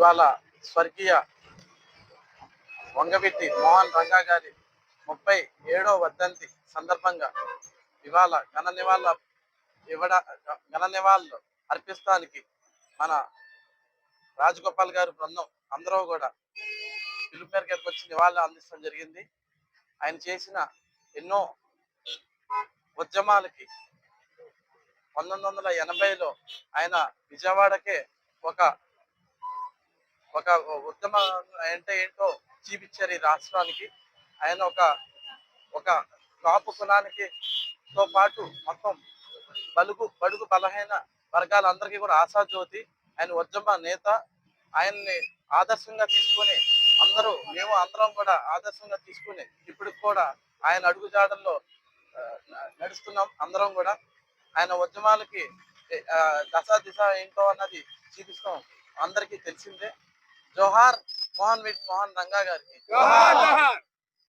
ఇవాళ స్వర్గీయ వంగవీటి మోహన్ రంగా గారి 37వ వర్ధంతి సందర్భంగా ఇవాళ ఘన నివాళులు అర్పిస్తానికి మన రాజగోపాల్ గారి బృందం అందరూ కూడా పిలుపు మేరకు వచ్చి నివాళులు అందించడం జరిగింది. ఆయన చేసిన ఎన్నో ఉద్యమాలకి 1980లో ఆయన విజయవాడకే ఒక ఒక ఉద్యమం అంటే ఏంటో చూపించారు ఈ రాష్ట్రానికి. ఆయన ఒక కాపు కులానికి తో పాటు మొత్తం బడుగు బలహీన వర్గాలందరికీ కూడా ఆశాజ్యోతి. ఆయన ఉద్యమ నేత. ఆయన్ని ఆదర్శంగా తీసుకొని అందరం కూడా ఆదర్శంగా తీసుకుని ఇప్పటికి కూడా ఆయన అడుగుజాడల్లో నడుస్తున్నాం అందరం కూడా. ఆయన ఉద్యమాలకి దశ దిశ ఏంటో అన్నది చూపిస్తాం అందరికీ తెలిసిందే. జోహార్ మోహన్ రంగా గారికి.